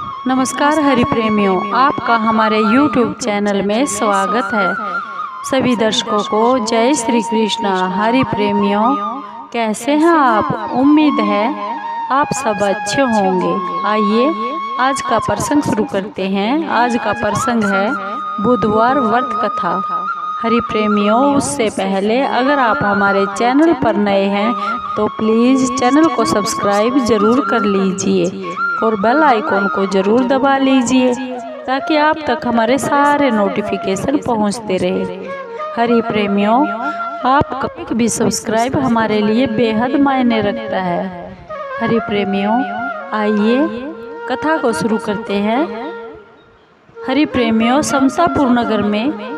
नमस्कार हरि प्रेमियों, आपका हमारे YouTube चैनल में स्वागत है। सभी दर्शकों को जय श्री कृष्णा। हरि प्रेमियों, कैसे हैं आप? उम्मीद है आप सब अच्छे होंगे। आइए आज का प्रसंग शुरू करते हैं। आज का प्रसंग है बुधवार व्रत कथा। हरि प्रेमियों, उससे पहले अगर आप हमारे चैनल पर नए हैं तो प्लीज़ चैनल को सब्सक्राइब ज़रूर कर लीजिए और बेल आइकॉन को ज़रूर दबा लीजिए ताकि आप तक हमारे सारे नोटिफिकेशन पहुंचते रहे। हरि प्रेमियों, आपका भी सब्सक्राइब हमारे लिए बेहद मायने रखता है। हरि प्रेमियों, आइए कथा को शुरू करते हैं। हरि प्रेमियों, शमशापुर नगर में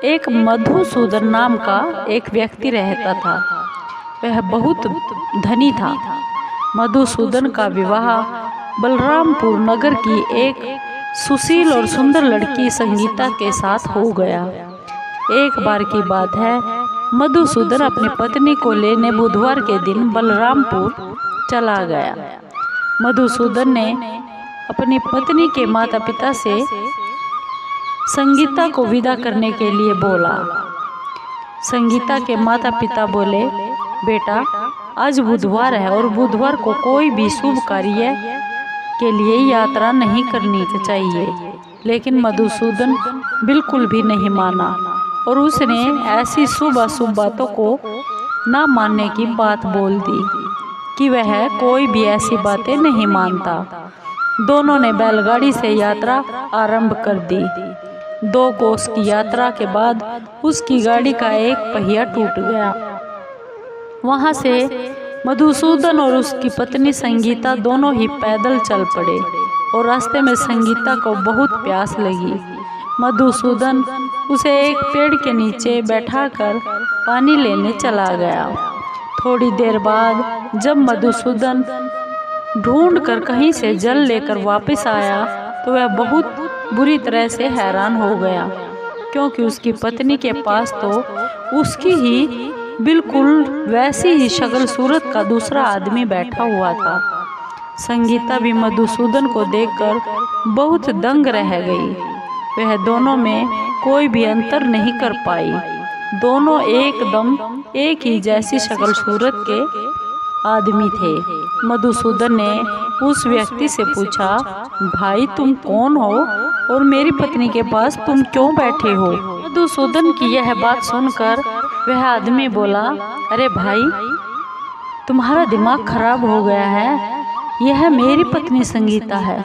एक मधुसूदन नाम का एक व्यक्ति रहता था। वह बहुत धनी था। मधुसूदन का विवाह बलरामपुर नगर की एक सुशील और सुंदर लड़की संगीता के साथ हो गया। एक बार की बात है, मधुसूदन अपनी पत्नी को लेने बुधवार के दिन बलरामपुर चला गया। मधुसूदन ने अपनी पत्नी के माता पिता से संगीता को विदा करने के लिए बोला। संगीता के माता पिता बोले, बेटा आज बुधवार है और बुधवार को कोई भी शुभ कार्य के लिए यात्रा नहीं करनी चाहिए। लेकिन मधुसूदन बिल्कुल भी नहीं माना और उसने ऐसी शुभ अशुभ बातों को ना मानने की बात बोल दी कि वह कोई भी ऐसी बातें नहीं मानता। दोनों ने बैलगाड़ी से यात्रा आरंभ कर दी। 2 कोस की यात्रा के बाद उसकी गाड़ी का एक पहिया टूट गया। वहाँ से मधुसूदन और उसकी पत्नी संगीता दोनों ही पैदल चल पड़े और रास्ते में संगीता को बहुत प्यास लगी। मधुसूदन उसे एक पेड़ के नीचे बैठाकर पानी लेने चला गया। थोड़ी देर बाद जब मधुसूदन ढूंढकर कहीं से जल लेकर वापस आया तो वह बहुत बुरी तरह से हैरान हो गया, क्योंकि उसकी पत्नी के पास तो उसकी ही बिल्कुल वैसी ही शक्ल सूरत का दूसरा आदमी बैठा हुआ था। संगीता भी मधुसूदन को देखकर बहुत दंग रह गई। वह दोनों में कोई भी अंतर नहीं कर पाई। दोनों एकदम एक ही जैसी शक्ल सूरत के आदमी थे। मधुसूदन ने उस व्यक्ति से पूछा, भाई तुम कौन हो और मेरी पत्नी के पास तुम क्यों बैठे हो? मधुसूदन की यह बात सुनकर वह आदमी बोला, अरे भाई, तुम्हारा दिमाग खराब हो गया है। यह मेरी पत्नी संगीता है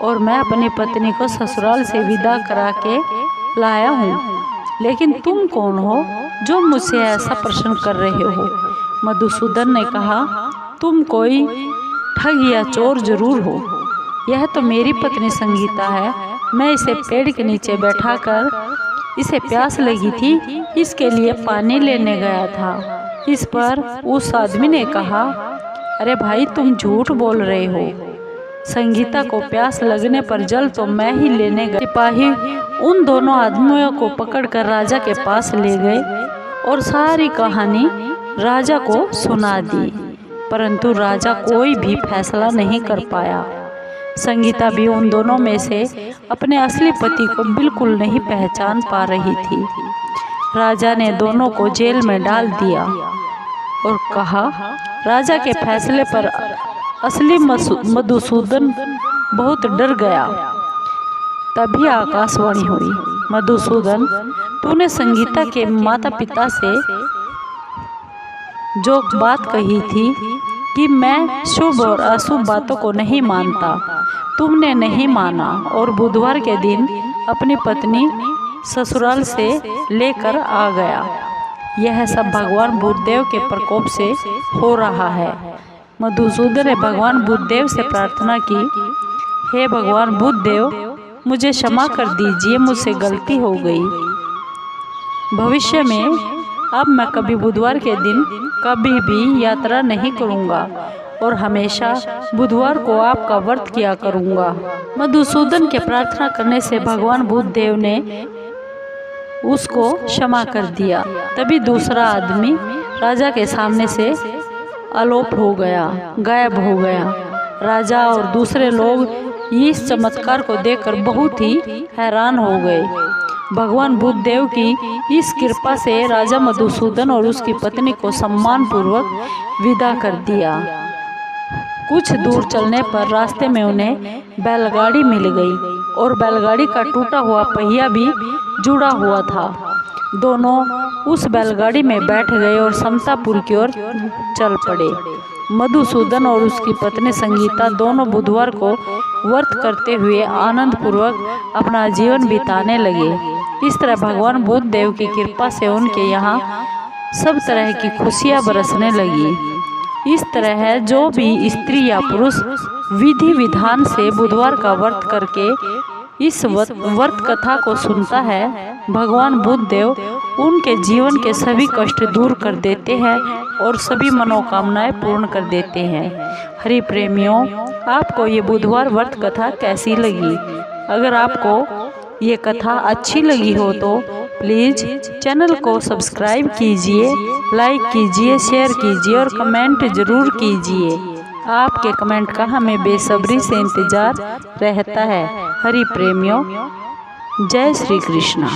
और मैं अपनी पत्नी को ससुराल से विदा करा के लाया हूँ। लेकिन तुम कौन हो जो मुझसे ऐसा प्रश्न कर रहे हो? मधुसूदन ने कहा, तुम कोई ठग या चोर जरूर हो। यह तो मेरी पत्नी संगीता है। मैं इसे पेड़ के नीचे बैठाकर इसे प्यास लगी थी, इसके लिए पानी लेने गया था। इस पर उस आदमी ने कहा, अरे भाई तुम झूठ बोल रहे हो। संगीता को प्यास लगने पर जल तो मैं ही लेने गया। सिपाही उन दोनों आदमियों को पकड़कर राजा के पास ले गए और सारी कहानी राजा को सुना दी, परंतु राजा कोई भी फैसला नहीं कर पाया। संगीता भी उन दोनों में से अपने असली पति को बिल्कुल नहीं पहचान पा रही थी। राजा ने दोनों को जेल में डाल दिया और कहा, राजा के फैसले पर असली मधुसूदन बहुत डर गया। तभी आकाशवाणी हुई, मधुसूदन, तूने संगीता के माता पिता से जो बात कही थी कि मैं शुभ और अशुभ बातों को नहीं मानता, तुमने नहीं माना और बुधवार के दिन अपनी पत्नी ससुराल से लेकर आ गया। यह सब भगवान बुद्धदेव के प्रकोप से हो रहा है। मधुसूदन ने भगवान बुद्धदेव से प्रार्थना की, हे भगवान बुद्धदेव, मुझे क्षमा कर दीजिए, मुझसे गलती हो गई। भविष्य में अब मैं कभी बुधवार के दिन कभी भी यात्रा नहीं करूंगा और हमेशा बुधवार को आपका व्रत किया करूंगा। मधुसूदन के प्रार्थना करने से भगवान बुद्धदेव ने उसको क्षमा कर दिया। तभी दूसरा आदमी राजा के सामने से अलोप हो गया, गायब हो गया। राजा और दूसरे लोग इस चमत्कार को देखकर बहुत ही हैरान हो गए। भगवान बुद्ध देव की इस कृपा से राजा मधुसूदन और उसकी पत्नी को सम्मान पूर्वक विदा कर दिया। कुछ दूर चलने पर रास्ते में उन्हें बैलगाड़ी मिल गई और बैलगाड़ी का टूटा हुआ पहिया भी जुड़ा हुआ था। दोनों उस बैलगाड़ी में बैठ गए और समतापुर की ओर चल पड़े। मधुसूदन और उसकी पत्नी संगीता दोनों बुधवार को व्रत करते हुए आनंद पूर्वक अपना जीवन बिताने लगे। इस तरह भगवान बुद्ध देव की कृपा से उनके यहाँ सब तरह की खुशियाँ बरसने लगी। इस तरह है जो भी स्त्री या पुरुष विधि विधान से बुधवार का व्रत करके इस व्रत कथा को सुनता है, भगवान बुद्ध देव उनके जीवन के सभी कष्ट दूर कर देते हैं और सभी मनोकामनाएं पूर्ण कर देते हैं। हरि प्रेमियों, आपको ये बुधवार व्रत कथा कैसी लगी? अगर आपको ये कथा अच्छी लगी हो तो प्लीज़ चैनल को सब्सक्राइब कीजिए, लाइक कीजिए, शेयर कीजिए और कमेंट ज़रूर कीजिए। आपके कमेंट का हमें बेसब्री से इंतज़ार रहता है। हरि प्रेमियों, जय श्री कृष्णा।